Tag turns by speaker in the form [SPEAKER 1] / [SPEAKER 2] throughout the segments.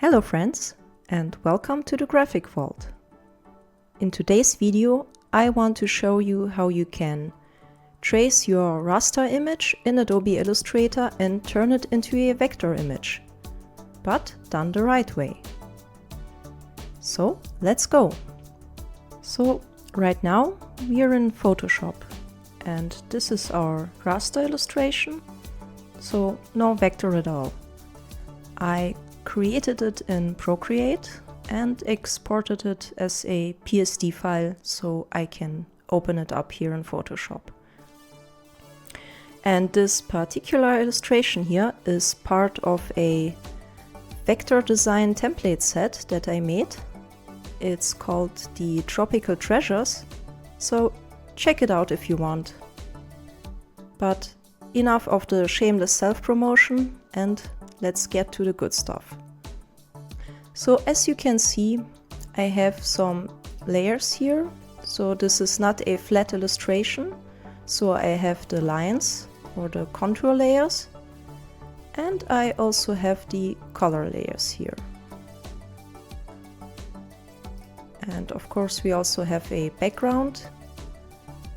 [SPEAKER 1] Hello friends, and welcome to the Graphic Vault. In today's video I want to show you how you can trace your raster image in Adobe Illustrator and turn it into a vector image, but done the right way. So let's go! So right now we are in Photoshop and this is our raster illustration, so no vector at all. I created it in Procreate and exported it as a PSD file so I can open it up here in Photoshop. And this particular illustration here is part of a vector design template set that I made. It's called the Tropical Treasures, so check it out if you want. But enough of the shameless self-promotion and let's get to the good stuff. So as you can see, I have some layers here. So this is not a flat illustration. So I have the lines or the contour layers. And I also have the color layers here. And of course we also have a background.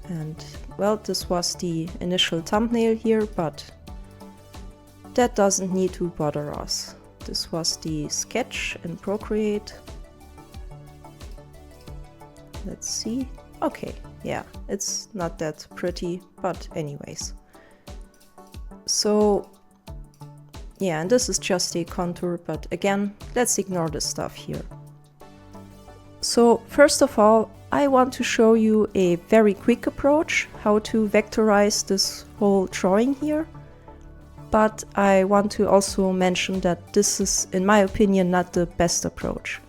[SPEAKER 1] And well, this was the initial thumbnail here, but that doesn't need to bother us. This was the sketch in Procreate. Let's see. Okay, yeah, it's not that pretty, but anyways. So yeah, and this is just a contour, but again, let's ignore this stuff here. So first of all, I want to show you a very quick approach how to vectorize this whole drawing here. But I want to also mention that this is, in my opinion, not the best approach.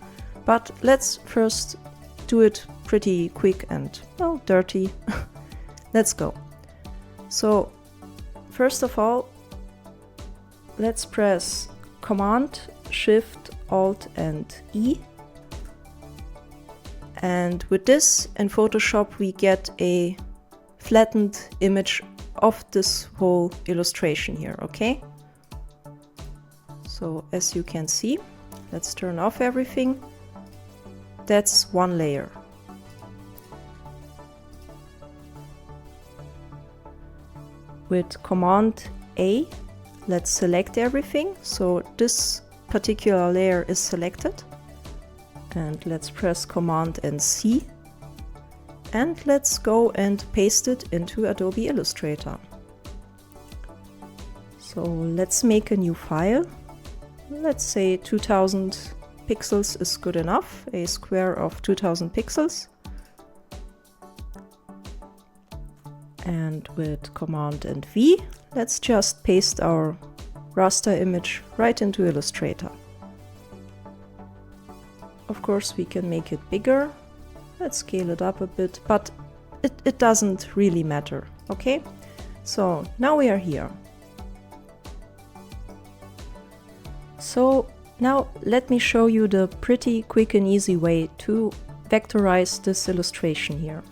[SPEAKER 1] But let's first do it pretty quick and, well, dirty. Let's go. So, first of all, let's press Command, Shift, Alt and E. And with this, in Photoshop, we get a flattened image of this whole illustration here, okay? So as you can see, let's turn off everything. That's one layer. With Command A, let's select everything. So this particular layer is selected. And let's press Command and C. And let's go and paste it into Adobe Illustrator. So let's make a new file. Let's say 2000 pixels is good enough, a square of 2000 pixels. And with Command and V, let's just paste our raster image right into Illustrator. Of course, we can make it bigger. Let's scale it up a bit, but it doesn't really matter, okay? So now we are here. So now let me show you the pretty quick and easy way to vectorize this illustration here.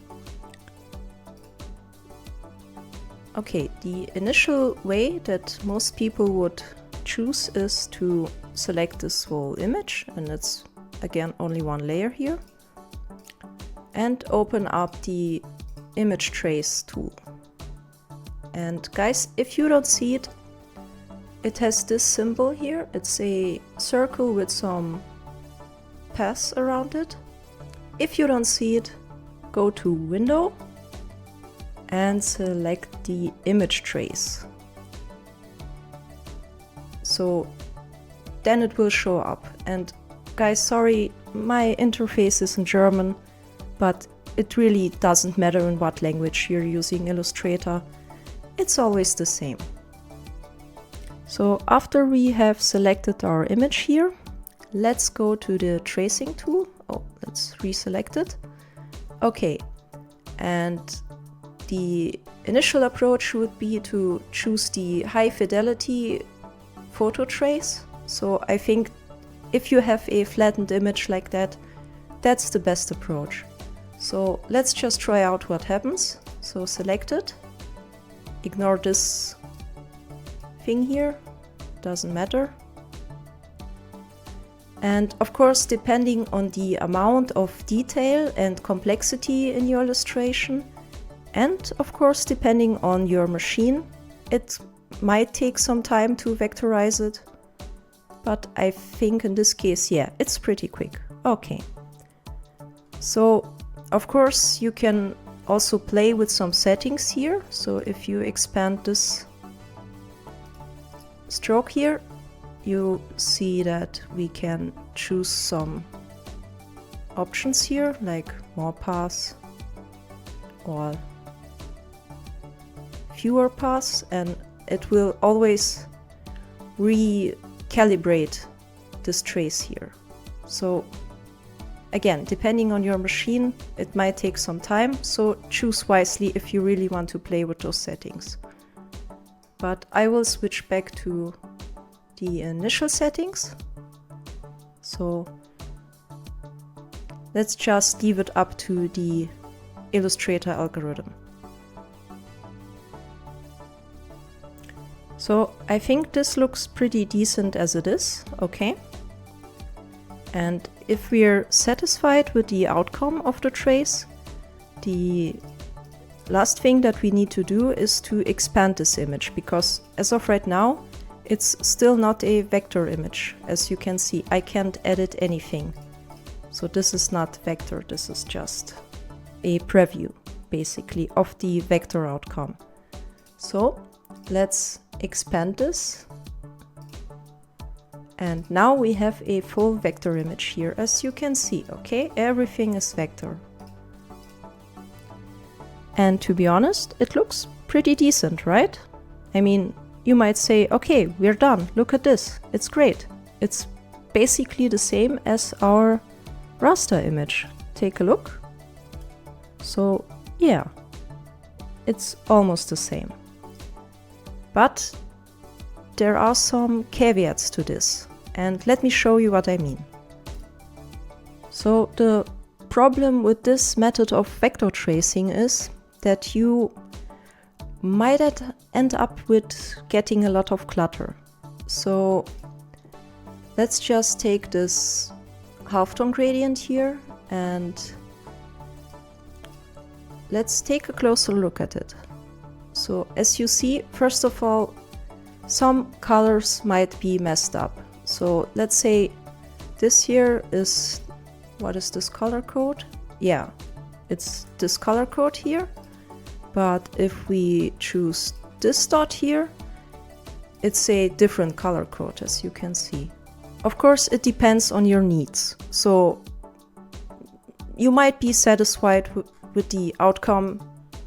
[SPEAKER 1] Okay, the initial way that most people would choose is to select this whole image, and it's again only one layer here. And open up the image trace tool. And guys, if you don't see it, it has this symbol here. It's a circle with some paths around it. If you don't see it, go to Window and select the image trace. So then it will show up. And guys, sorry, my interface is in German. But it really doesn't matter in what language you're using Illustrator. It's always the same. So after we have selected our image here, let's go to the tracing tool. Oh, let's reselect it. Okay, and the initial approach would be to choose the high fidelity photo trace. So I think if you have a flattened image like that, that's the best approach. So let's just try out what happens. So select it, ignore this thing here, doesn't matter. And of course, depending on the amount of detail and complexity in your illustration, and of course, depending on your machine, it might take some time to vectorize it. But I think in this case, yeah, it's pretty quick. Okay. So, of course, you can also play with some settings here. So if you expand this stroke here, you see that we can choose some options here, like more paths or fewer paths, and it will always recalibrate this trace here. So again, depending on your machine, it might take some time, so choose wisely if you really want to play with those settings. But I will switch back to the initial settings. So let's just leave it up to the Illustrator algorithm. So I think this looks pretty decent as it is, okay? And if we're satisfied with the outcome of the trace, the last thing that we need to do is to expand this image, because as of right now, it's still not a vector image. As you can see, I can't edit anything. So this is not vector, this is just a preview, basically, of the vector outcome. So let's expand this. And now we have a full vector image here, as you can see, okay? Everything is vector. And to be honest, it looks pretty decent, right? I mean, you might say, okay, we're done. Look at this. It's great. It's basically the same as our raster image. Take a look. So yeah, it's almost the same. But there are some caveats to this, and let me show you what I mean. So the problem with this method of vector tracing is that you might end up with getting a lot of clutter. So let's just take this halftone gradient here and let's take a closer look at it. So as you see, first of all, some colors might be messed up. So let's say this here is, what is this color code? Yeah, it's this color code here. But if we choose this dot here, it's a different color code, as you can see. Of course, it depends on your needs. So you might be satisfied with the outcome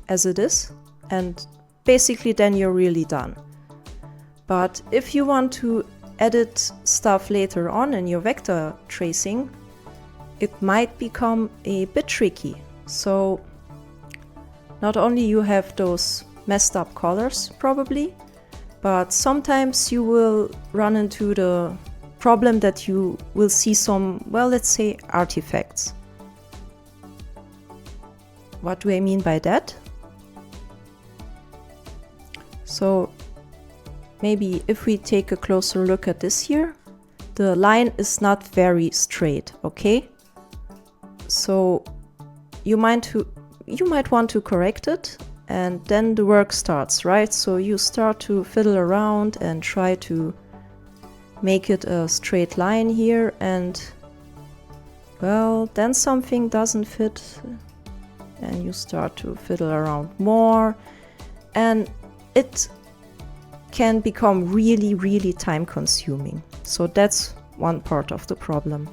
[SPEAKER 1] as it is, and basically then you're really done. But if you want to edit stuff later on in your vector tracing, it might become a bit tricky. So not only you have those messed up colors probably, but sometimes you will run into the problem that you will see some, well, let's say artifacts. What do I mean by that? So maybe if we take a closer look at this here, the line is not very straight, okay? So you might want to correct it, and then the work starts, right? So you start to fiddle around and try to make it a straight line here, and well, then something doesn't fit and you start to fiddle around more, and it can become really, really time consuming. So that's one part of the problem.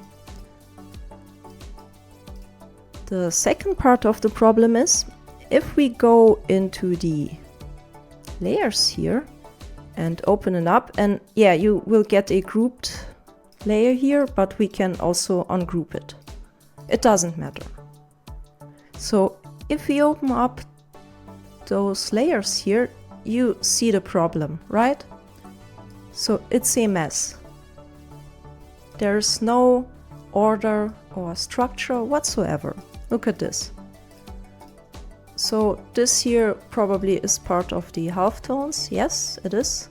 [SPEAKER 1] The second part of the problem is, if we go into the layers here and open it up, and yeah, you will get a grouped layer here, but we can also ungroup it. It doesn't matter. So if we open up those layers here, you see the problem, right? So it's a mess. There's no order or structure whatsoever. Look at this. So this here probably is part of the halftones. Yes, it is.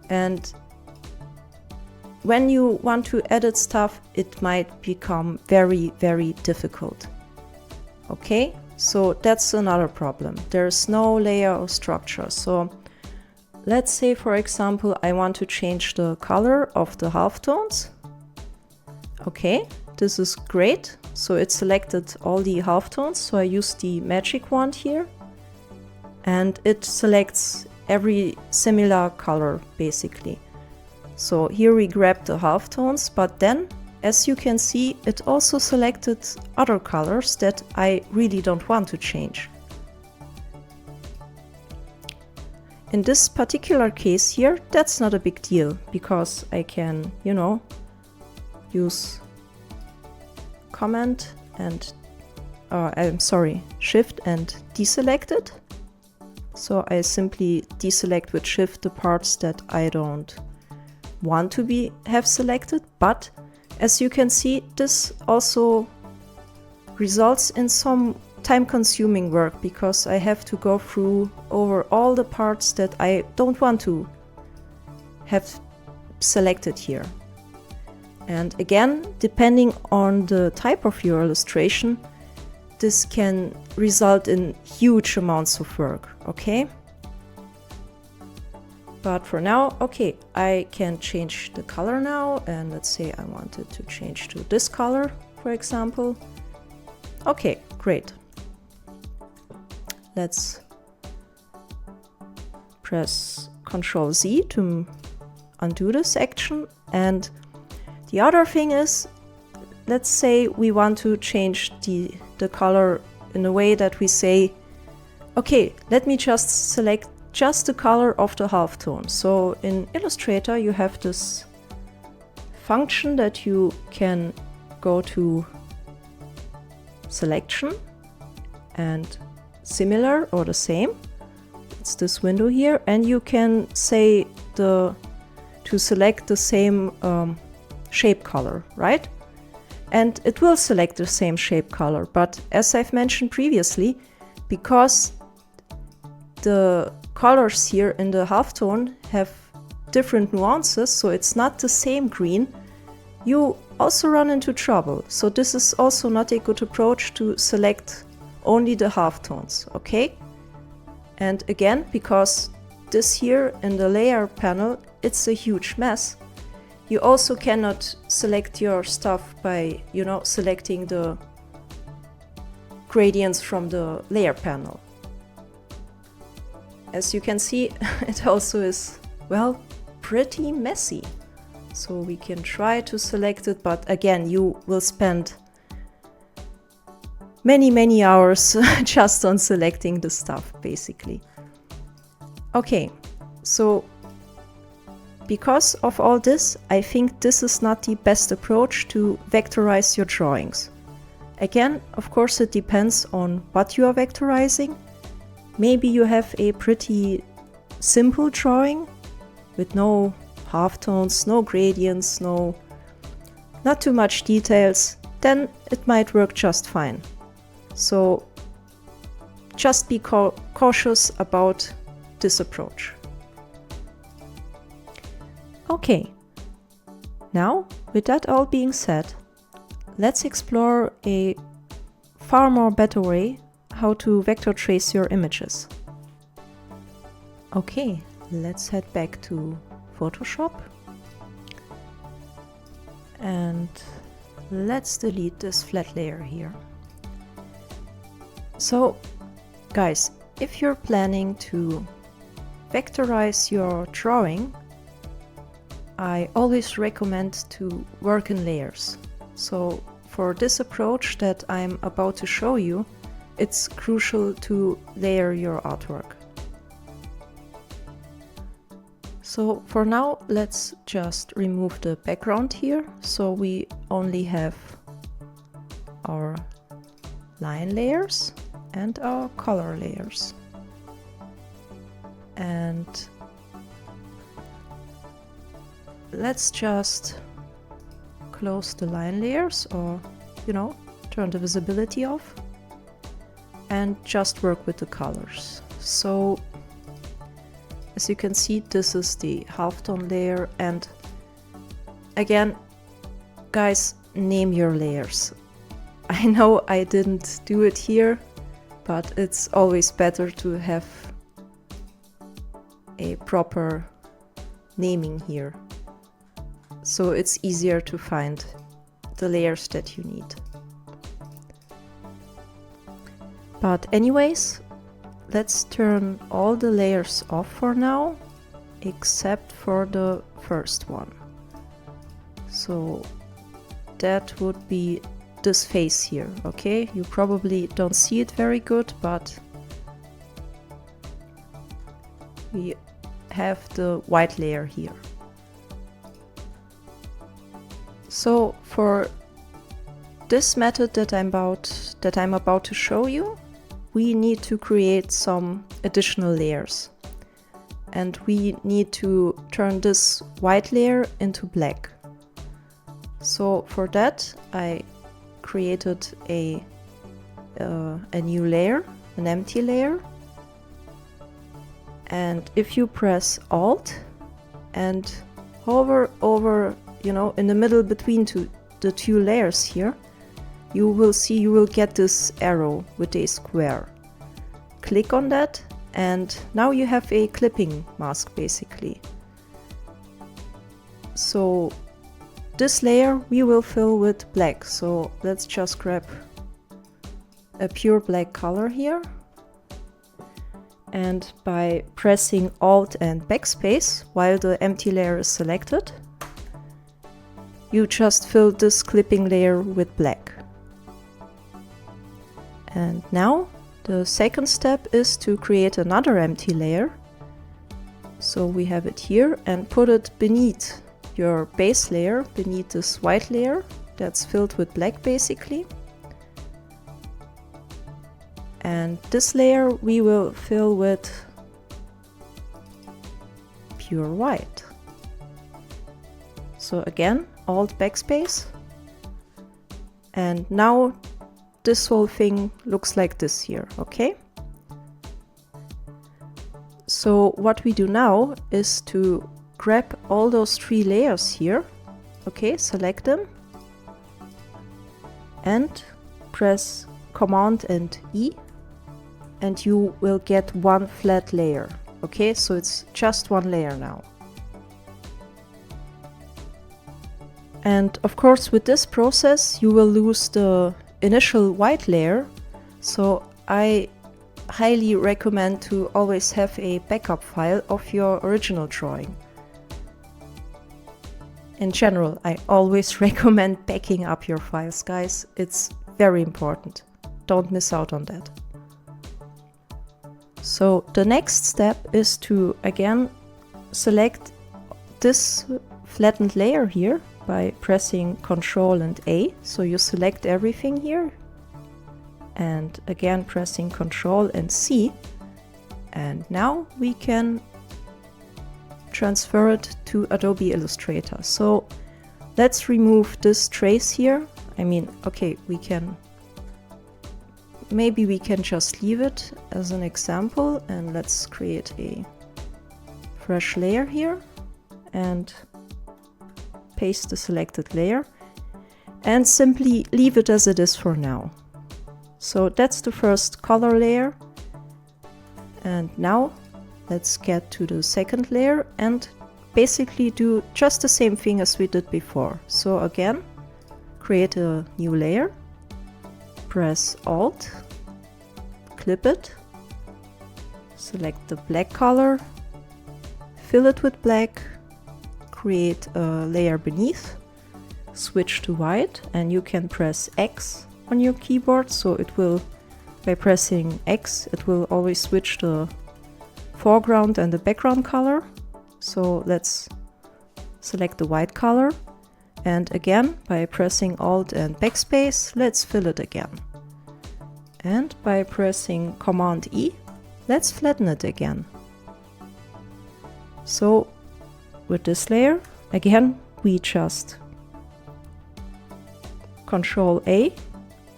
[SPEAKER 1] And when you want to edit stuff, it might become very, very difficult. Okay, so that's another problem. There's no layer or structure. So let's say, for example, I want to change the color of the halftones. Okay, this is great. So it selected all the halftones. So I use the magic wand here and it selects every similar color basically. So here we grab the halftones, but then as you can see, it also selected other colors that I really don't want to change. In this particular case here, that's not a big deal because I can, you know, use Command and Shift and deselect it. So I simply deselect with Shift the parts that I don't want to have selected, but as you can see, this also results in some time-consuming work because I have to go through over all the parts that I don't want to have selected here. And again, depending on the type of your illustration, this can result in huge amounts of work, okay? But for now, okay, I can change the color now, and let's say I wanted to change to this color, for example. Okay, great. Let's press Ctrl Z to undo this action. And the other thing is, let's say we want to change the color in a way that we say, okay, let me just select just the color of the halftone. So in Illustrator you have this function that you can go to selection and similar or the same. It's this window here, and you can say to select the same shape color, right? And it will select the same shape color, but as I've mentioned previously, because the colors here in the halftone have different nuances, so it's not the same green, you also run into trouble. So this is also not a good approach to select only the halftones, okay? And again, because this here in the layer panel, it's a huge mess, you also cannot select your stuff by, you know, selecting the gradients from the layer panel. As you can see, it also is, well, pretty messy. So we can try to select it, but again, you will spend many hours just on selecting the stuff, basically. Okay, so because of all this, I think this is not the best approach to vectorize your drawings. Again, of course, it depends on what you are vectorizing. Maybe you have a pretty simple drawing with no halftones, no gradients, not too much details, then it might work just fine. So just be cautious about this approach. Okay, now with that all being said, let's explore a far more better way how to vector trace your images. Okay, let's head back to Photoshop and let's delete this flat layer here. So guys, if you're planning to vectorize your drawing, I always recommend to work in layers. So for this approach that I'm about to show you, it's crucial to layer your artwork. So for now, let's just remove the background here, so we only have our line layers and our color layers. And let's just close the line layers, or, you know, turn the visibility off and just work with the colors. So as you can see, this is the halftone layer, and again, guys, name your layers. I know I didn't do it here, but it's always better to have a proper naming here, so it's easier to find the layers that you need. But anyways, let's turn all the layers off for now, except for the first one. So that would be this face here, okay? You probably don't see it very good, but we have the white layer here. So for this method that I'm about to show you, we need to create some additional layers. And we need to turn this white layer into black. So for that, I created a new layer, an empty layer. And if you press Alt and hover over, you know, in the middle between the two layers here, you will get this arrow with a square. Click on that, and now you have a clipping mask basically. So this layer we will fill with black, so let's just grab a pure black color here, and by pressing Alt and Backspace while the empty layer is selected, you just fill this clipping layer with black. And now the second step is to create another empty layer. So we have it here, and put it beneath your base layer, beneath this white layer that's filled with black basically. And this layer we will fill with pure white. So again, Alt Backspace, and now this whole thing looks like this here, okay? So what we do now is to grab all those three layers here, okay, select them, and press Command and E, and you will get one flat layer, okay? So it's just one layer now. And of course, with this process, you will lose the initial white layer, so I highly recommend to always have a backup file of your original drawing. In general, I always recommend backing up your files, guys. It's very important. Don't miss out on that. So the next step is to again select this flattened layer here by pressing Ctrl and A. So you select everything here, and again pressing Ctrl and C, and now we can transfer it to Adobe Illustrator. So let's remove this trace here. I mean, okay, maybe we can just leave it as an example, and let's create a fresh layer here and paste the selected layer and simply leave it as it is for now. So that's the first color layer, and now let's get to the second layer and basically do just the same thing as we did before. So again, create a new layer, press Alt, clip it, select the black color, fill it with black, create a layer beneath, switch to white, and you can press X on your keyboard, so it will, by pressing X, it will always switch the foreground and the background color. So let's select the white color, and again by pressing Alt and Backspace, let's fill it again. And by pressing Command E, let's flatten it again. So with this layer, again, we just Ctrl A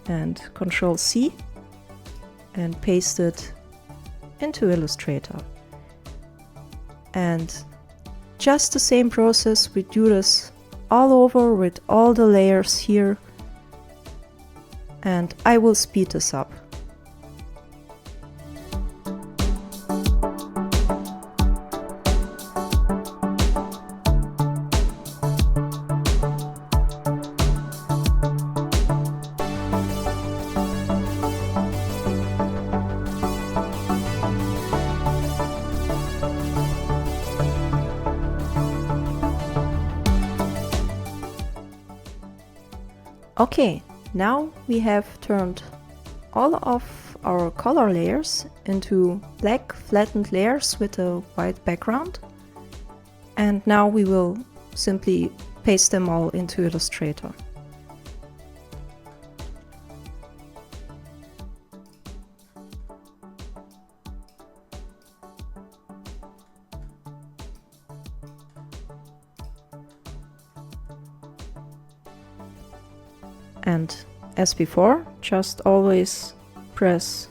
[SPEAKER 1] and Ctrl C and paste it into Illustrator. And just the same process, we do this all over with all the layers here, and I will speed this up. Okay, now we have turned all of our color layers into black flattened layers with a white background. And now we will simply paste them all into Illustrator. And as before, just always press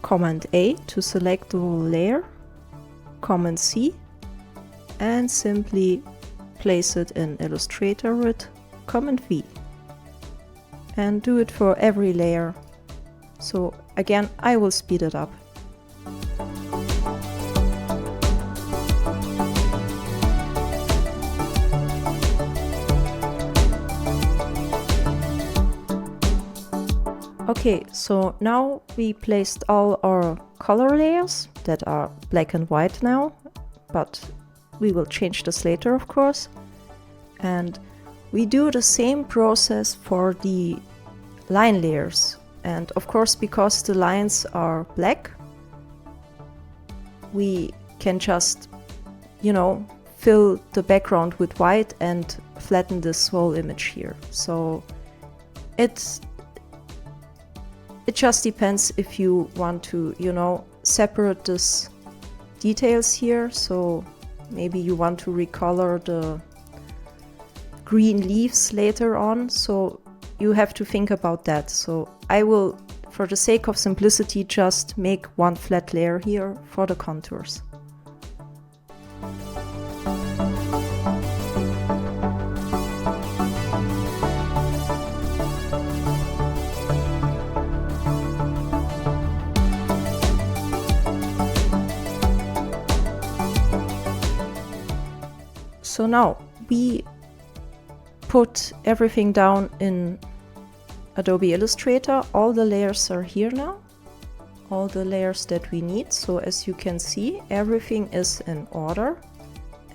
[SPEAKER 1] Command A to select the whole layer, Command C, and simply place it in Illustrator with Command V. And do it for every layer. So again, I will speed it up. Okay, so now we placed all our color layers that are black and white now, but we will change this later, of course. And we do the same process for the line layers. And of course, because the lines are black, we can just, fill the background with white and flatten this whole image here. So it just depends if you want to, separate this details here. So maybe you want to recolor the green leaves later on. So you have to think about that. So I will, for the sake of simplicity, just make one flat layer here for the contours. So now we put everything down in Adobe Illustrator. All the layers are here now, all the layers that we need. So as you can see, everything is in order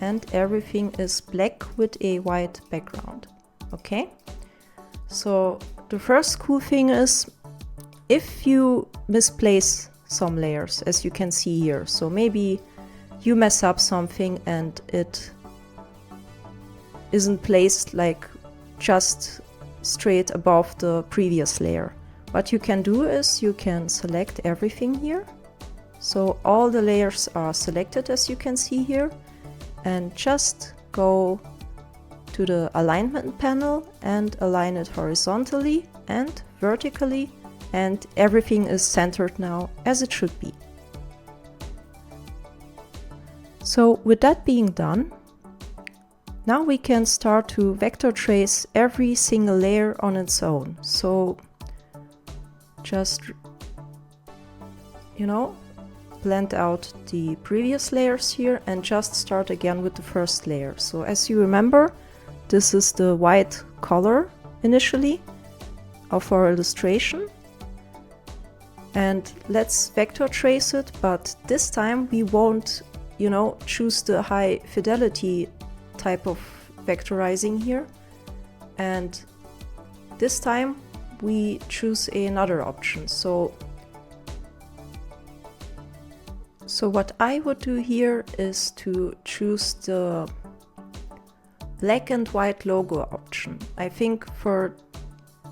[SPEAKER 1] and everything is black with a white background. Okay, so the first cool thing is if you misplace some layers, as you can see here. So maybe you mess up something and it isn't placed like just straight above the previous layer. What you can do is you can select everything here. So all the layers are selected, as you can see here, and just go to the alignment panel and align it horizontally and vertically, and everything is centered now as it should be. So with that being done, now we can start to vector trace every single layer on its own. So just, blend out the previous layers here and just start again with the first layer. So as you remember, this is the white color initially of our illustration. And let's vector trace it, but this time we won't, choose the high fidelity type of vectorizing here, and this time we choose another option. So what I would do here is to choose the black and white logo option. I think for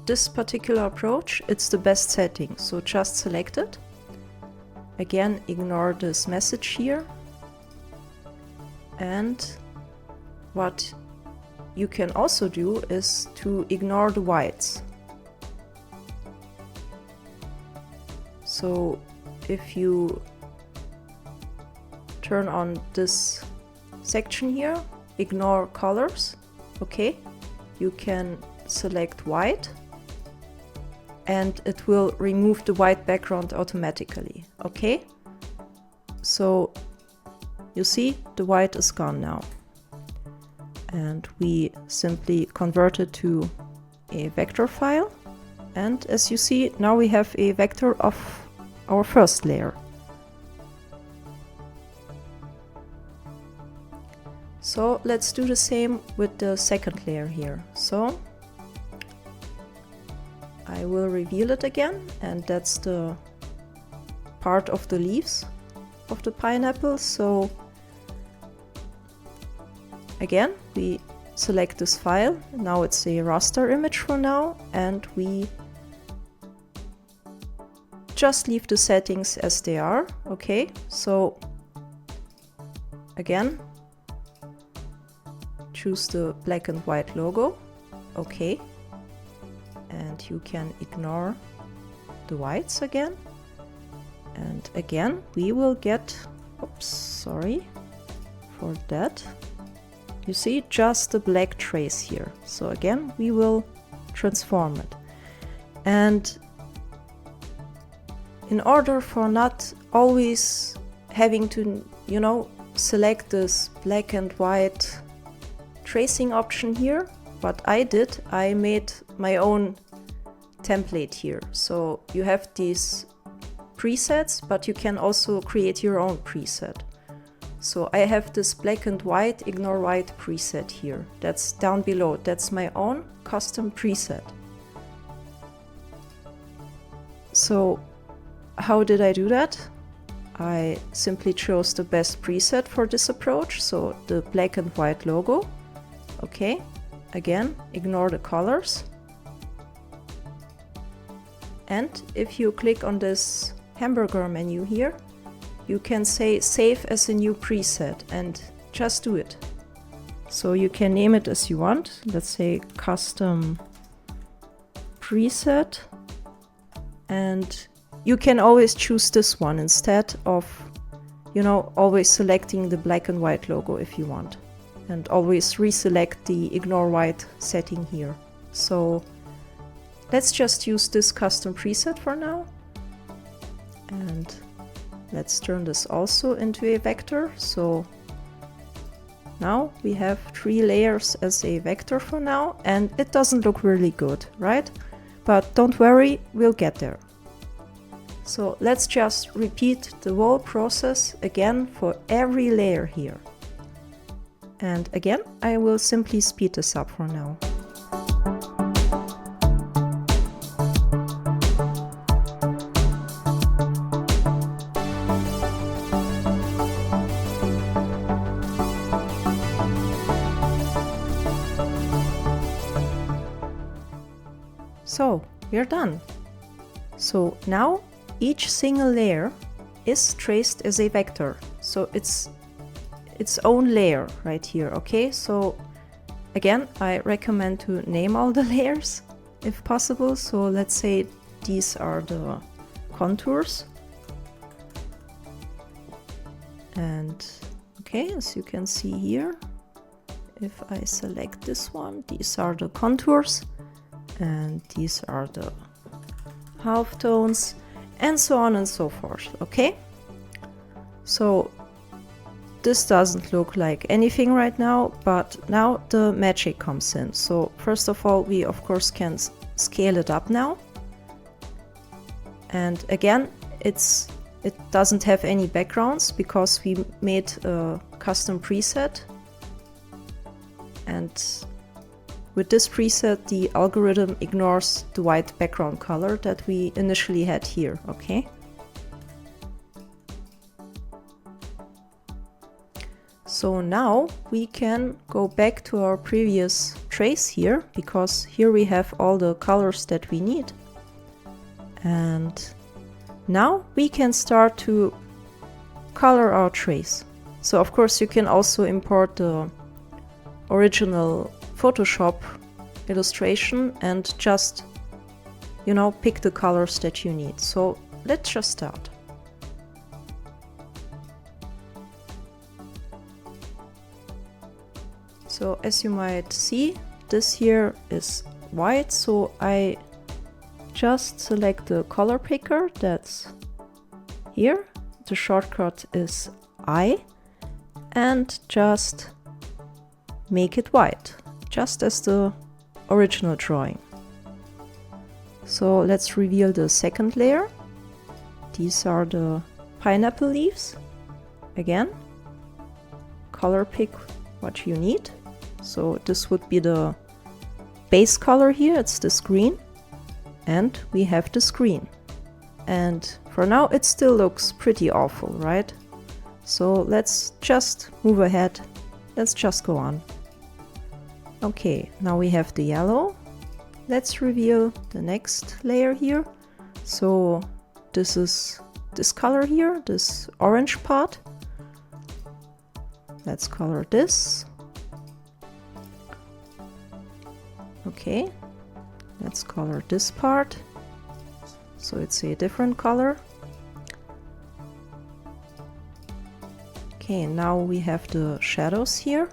[SPEAKER 1] this particular approach it's the best setting, so just select it. Again, ignore this message here, and what you can also do is to ignore the whites. So if you turn on this section here, ignore colors, okay, you can select white and it will remove the white background automatically, okay? So you see the white is gone now. And we simply convert it to a vector file. And as you see, now we have a vector of our first layer. So let's do the same with the second layer here. So I will reveal it again, and that's the part of the leaves of the pineapple. So again, we select this file. Now it's a raster image for now, and we just leave the settings as they are. Okay, so again, choose the black and white logo. Okay, and you can ignore the whites again. And again, we will get, oops, sorry for that. You see just the black trace here. So again, we will transform it. And in order for not always having to, you know, select this black and white tracing option here, what I did, I made my own template here. So you have these presets, but you can also create your own preset. So I have this black and white, ignore white preset here. That's down below. That's my own custom preset. So how did I do that? I simply chose the best preset for this approach. So the black and white logo. Okay, again, ignore the colors. And if you click on this hamburger menu here, you can say save as a new preset and just do it. So you can name it as you want. Let's say custom preset, and you can always choose this one instead of, you know, always selecting the black and white logo if you want, and always reselect the ignore white setting here. So let's just use this custom preset for now. And let's turn this also into a vector. So now we have 3 layers as a vector for now, and it doesn't look really good, right? But don't worry, we'll get there. So let's just repeat the whole process again for every layer here. And again, I will simply speed this up for now. So we're done. So now each single layer is traced as a vector. So it's its own layer right here. Okay, so again, I recommend to name all the layers if possible. So let's say these are the contours. And okay, as you can see here, if I select this one, these are the contours. And these are the halftones, and so on and so forth. Okay, so this doesn't look like anything right now, but now the magic comes in. So first of all, we of course can scale it up now, and again, it doesn't have any backgrounds because we made a custom preset, and with this preset, the algorithm ignores the white background color that we initially had here, okay? So now we can go back to our previous trace here, because here we have all the colors that we need. And now we can start to color our trace. So of course you can also import the original Photoshop illustration and just, you know, pick the colors that you need. So let's just start. So as you might see, this here is white, so I just select the color picker that's here. The shortcut is I, and just make it white, just as the original drawing. So let's reveal the second layer. These are the pineapple leaves. Again, color pick what you need. So this would be the base color here, it's this green. And we have this green. And for now it still looks pretty awful, right? So let's just move ahead. Let's just go on. Okay, now we have the yellow. Let's reveal the next layer here. So this is this color here, this orange part. Let's color this. Okay, let's color this part. So it's a different color. Okay, now we have the shadows here.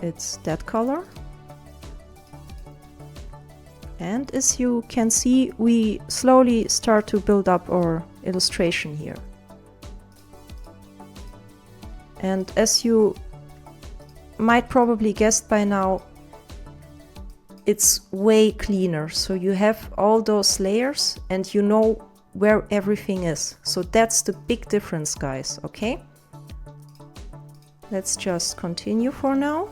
[SPEAKER 1] It's that color. And as you can see, we slowly start to build up our illustration here. And as you might probably guess by now, it's way cleaner. So you have all those layers and you know where everything is. So that's the big difference, guys, okay? Let's just continue for now.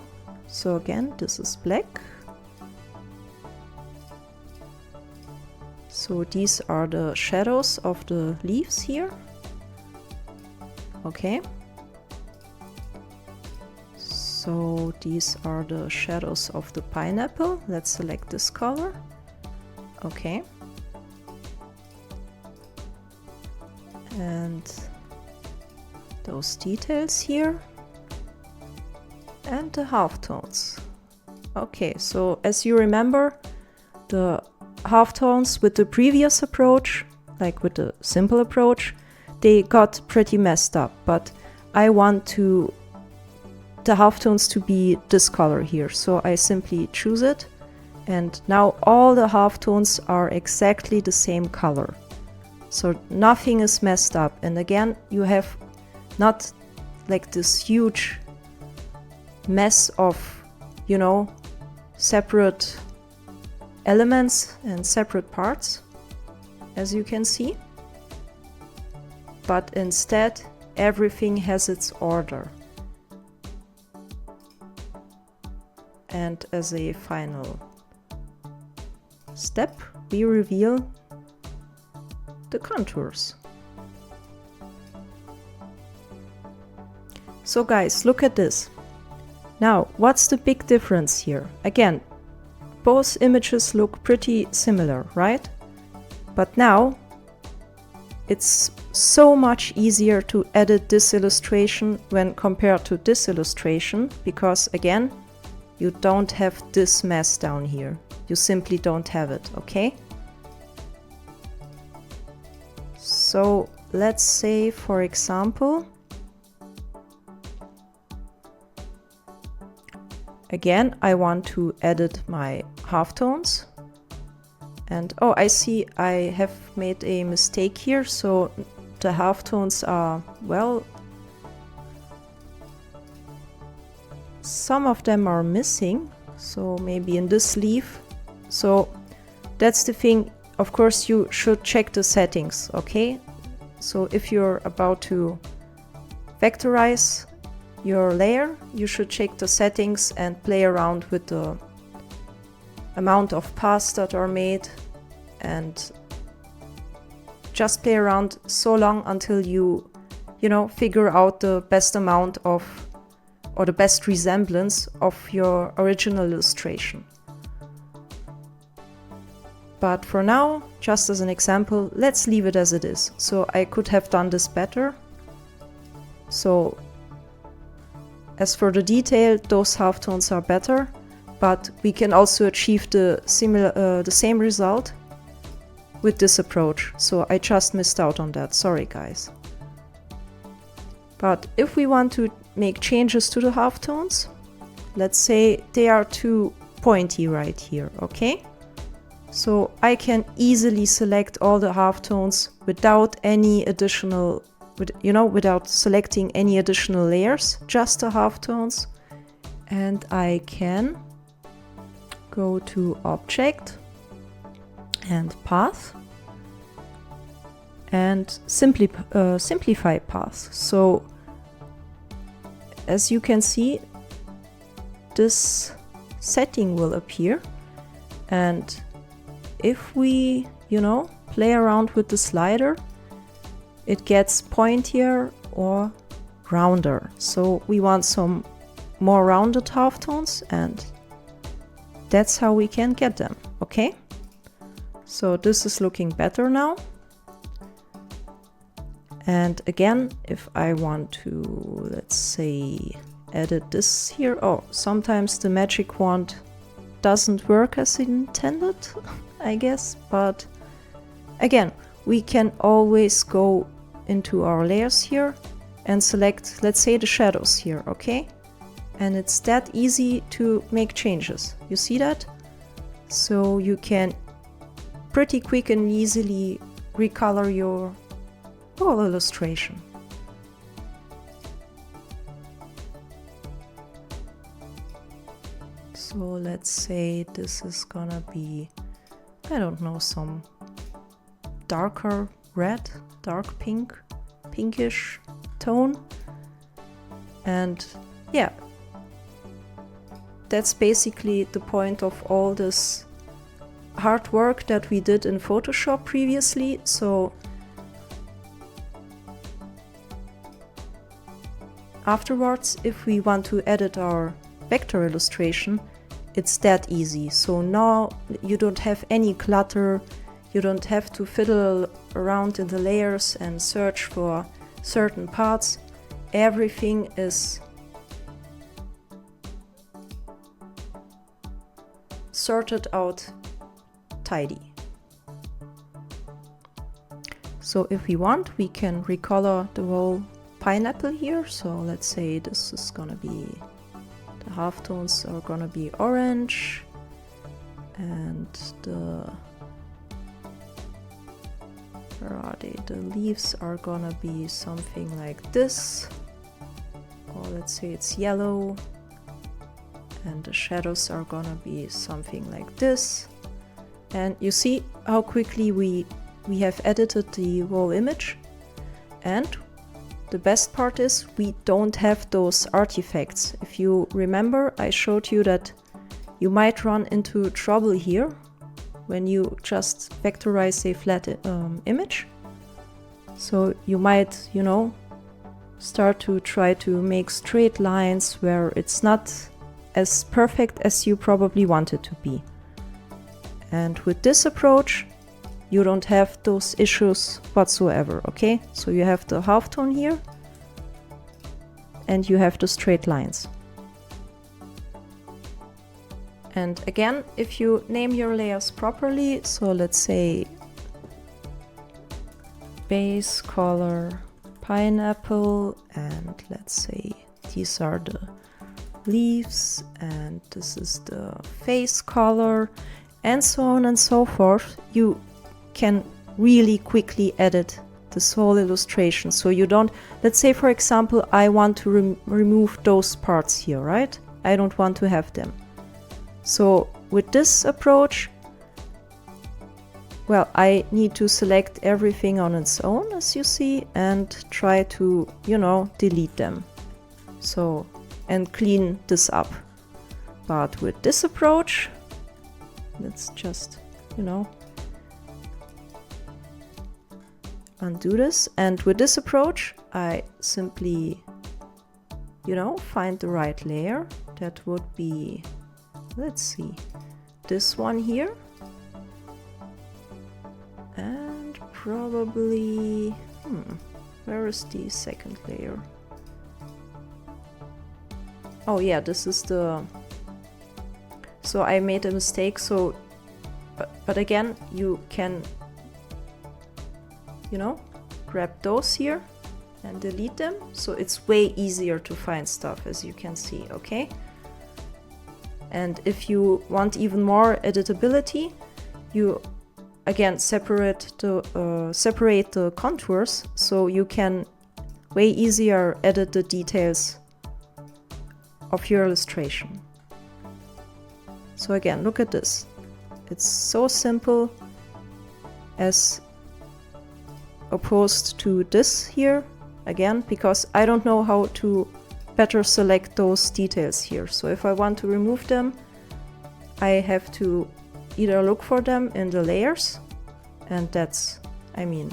[SPEAKER 1] So again, this is black. So these are the shadows of the leaves here. Okay. So these are the shadows of the pineapple. Let's select this color. Okay. And those details here. And the halftones. Okay, so as you remember, the halftones with the previous approach, like with the simple approach, they got pretty messed up, but I want the halftones to be this color here. So I simply choose it, and now all the halftones are exactly the same color. So nothing is messed up. And again, you have not like this huge mess of, you know, separate elements and separate parts, as you can see. But instead, everything has its order. And as a final step, we reveal the contours. So guys, look at this. Now, what's the big difference here? Again, both images look pretty similar, right? But now, it's so much easier to edit this illustration when compared to this illustration, because again, you don't have this mess down here. You simply don't have it, okay? So let's say, for example, again, I want to edit my halftones. And oh, I see I have made a mistake here. So the halftones are, well, some of them are missing. So maybe in this leaf. So that's the thing. Of course, you should check the settings, okay? So if you're about to vectorize your layer, you should check the settings and play around with the amount of paths that are made, and just play around so long until you know, figure out the best amount of, or the best resemblance of your original illustration. But for now, just as an example, let's leave it as it is. So I could have done this better. So as for the detail, those halftones are better, but we can also achieve the same result with this approach. So I just missed out on that. Sorry, guys. But if we want to make changes to the halftones, let's say they are too pointy right here, okay? So I can easily select all the halftones without any additional, without selecting any additional layers, just the halftones. And I can go to Object and Path and simplify path. So as you can see, this setting will appear, and if we, play around with the slider, it gets pointier or rounder. So we want some more rounded halftones, and that's how we can get them, okay? So this is looking better now. And again, if I want to, let's say, edit this here. Oh, sometimes the magic wand doesn't work as intended, I guess. But again, we can always go into our layers here and select, let's say, the shadows here, okay? And it's that easy to make changes. You see that? So you can pretty quick and easily recolor your whole illustration. So let's say this is gonna be, I don't know, some darker red, dark pink, pinkish tone. And yeah, that's basically the point of all this hard work that we did in Photoshop previously. So afterwards, if we want to edit our vector illustration, it's that easy. So now you don't have any clutter, you don't have to fiddle around in the layers and search for certain parts. Everything is sorted out tidy. So if we want, we can recolor the whole pineapple here. So let's say this is gonna be, the halftones are gonna be orange, and where are they? The leaves are gonna be something like this, or let's say it's yellow, and the shadows are gonna be something like this. And you see how quickly we have edited the whole image. And the best part is we don't have those artifacts. If you remember, I showed you that you might run into trouble here when you just vectorize a flat image. So you might, start to try to make straight lines where it's not as perfect as you probably want it to be. And with this approach, you don't have those issues whatsoever, okay? So you have the halftone here, and you have the straight lines. And again, if you name your layers properly, so let's say base color pineapple, and let's say these are the leaves, and this is the face color, and so on and so forth, you can really quickly edit this whole illustration. So you don't, let's say for example, I want to remove those parts here, right? I don't want to have them. So with this approach, well, I need to select everything on its own, as you see, and try to, delete them. So, and clean this up. But with this approach, let's just, undo this. And with this approach, I simply, find the right layer. That would be, let's see, this one here. And probably, where is the second layer? Oh yeah, this is the, so I made a mistake. So, but again, you can, grab those here and delete them. So it's way easier to find stuff, as you can see, okay? And if you want even more editability, you again separate the contours, so you can way easier edit the details of your illustration. So again, look at this. It's so simple as opposed to this here, again, because I don't know how to better select those details here. So if I want to remove them, I have to either look for them in the layers, and that's, I mean,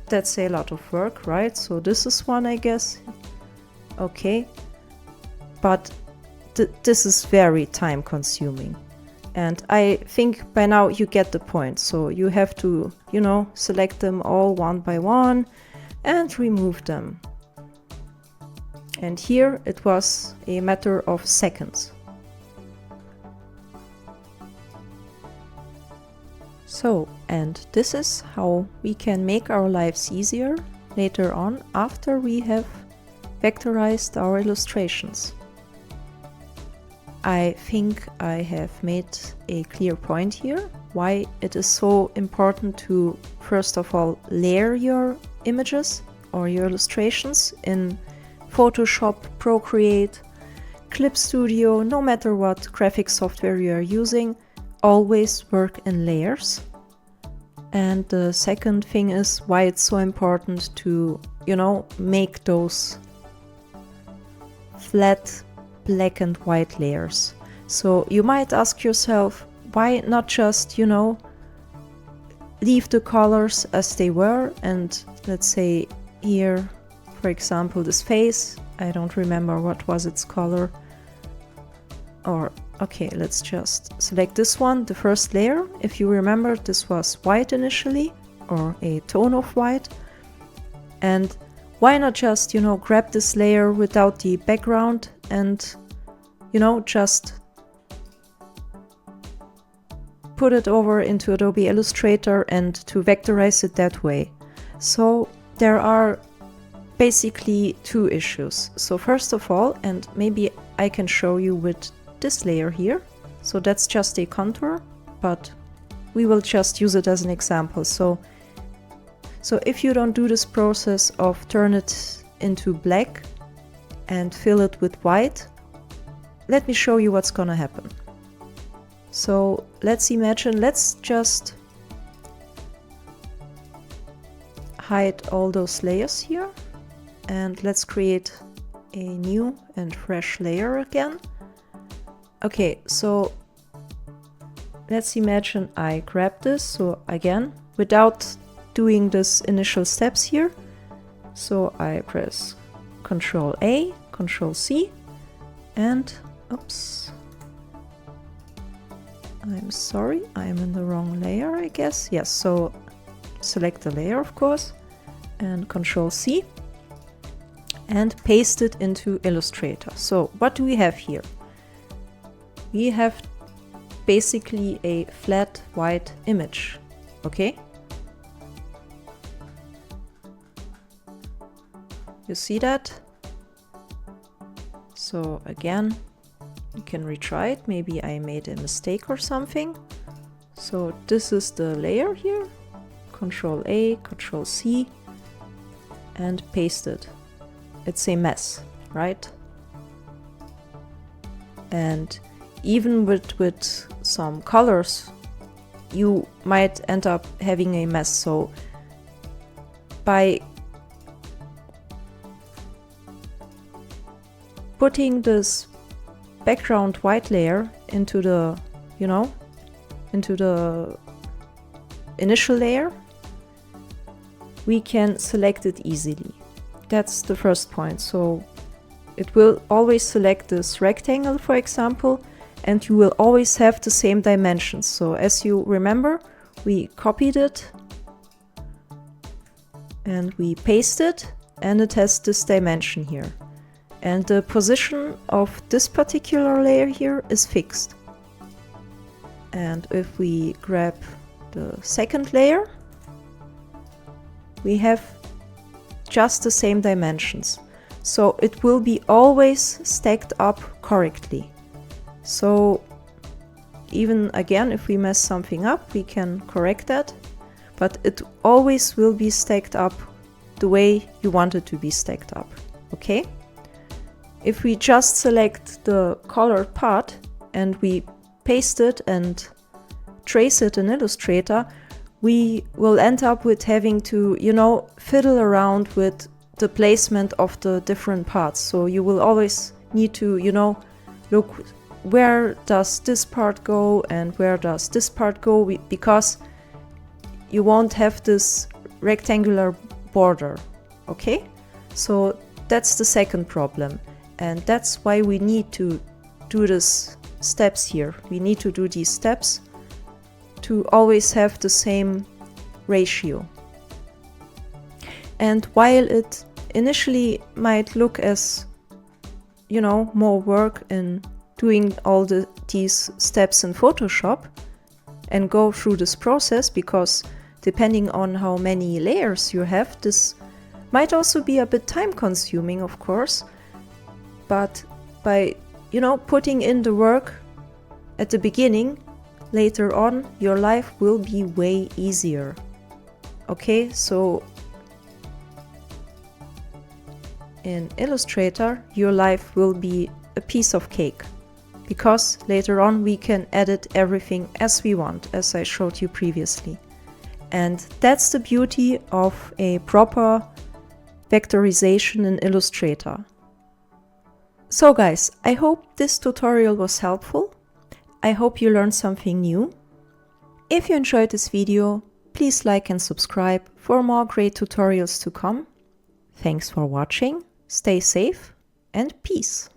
[SPEAKER 1] that's a lot of work, right? So this is one, I guess. Okay, but this is very time consuming. And I think by now you get the point. So you have to, you know, select them all one by one and remove them. And here it was a matter of seconds. So, and this is how we can make our lives easier later on after we have vectorized our illustrations. I think I have made a clear point here, why it is so important to first of all layer your images or your illustrations in Photoshop, Procreate, Clip Studio, no matter what graphic software you are using, always work in layers. And the second thing is why it's so important to, you know, make those flat black and white layers. So you might ask yourself, why not just, you know, leave the colors as they were, and let's say here, for example, this face, I don't remember what was its color, or okay, let's just select this one, the first layer. If you remember, this was white initially, or a tone of white. And why not just, you know, grab this layer without the background and, you know, just put it over into Adobe Illustrator and to vectorize it that way. So there are basically two issues. So first of all, and maybe I can show you with this layer here. So that's just a contour, but we will just use it as an example. So if you don't do this process of turn it into black and fill it with white, let me show you what's gonna happen. So let's imagine, let's just hide all those layers here, and let's create a new and fresh layer again. Okay, so let's imagine I grab this, so again, without doing this initial steps here. So I press Ctrl A, Ctrl C, and oops, I'm sorry, I'm in the wrong layer, I guess. Yes, so select the layer, of course, and Ctrl C, and paste it into Illustrator. So what do we have here? We have basically a flat white image, okay? You see that? So again, you can retry it. Maybe I made a mistake or something. So this is the layer here. Ctrl A, Ctrl C, and paste it. It's a mess, right? And even with some colors, you might end up having a mess. So by putting this background white layer into the, you know, into the initial layer, we can select it easily. That's the first point. So it will always select this rectangle, for example, and you will always have the same dimensions. So as you remember, we copied it and we pasted it, and it has this dimension here. And the position of this particular layer here is fixed. And if we grab the second layer, we have just the same dimensions. So it will be always stacked up correctly. So even again, if we mess something up, we can correct that, but it always will be stacked up the way you want it to be stacked up, okay? If we just select the colored part and we paste it and trace it in Illustrator, we will end up with having to, you know, fiddle around with the placement of the different parts. So you will always need to, you know, look where does this part go and where does this part go, because you won't have this rectangular border, okay? So that's the second problem, and that's why we need to do these steps here. We need to do these steps to always have the same ratio. And while it initially might look as, you know, more work in doing all these steps in Photoshop and go through this process, because depending on how many layers you have, this might also be a bit time consuming, of course, but by, you know, putting in the work at the beginning, later on your life will be way easier. Okay, so in Illustrator your life will be a piece of cake, because later on we can edit everything as we want, as I showed you previously. And that's the beauty of a proper vectorization in Illustrator. So guys, I hope this tutorial was helpful. I hope you learned something new. If you enjoyed this video, please like and subscribe for more great tutorials to come. Thanks for watching, stay safe, and peace!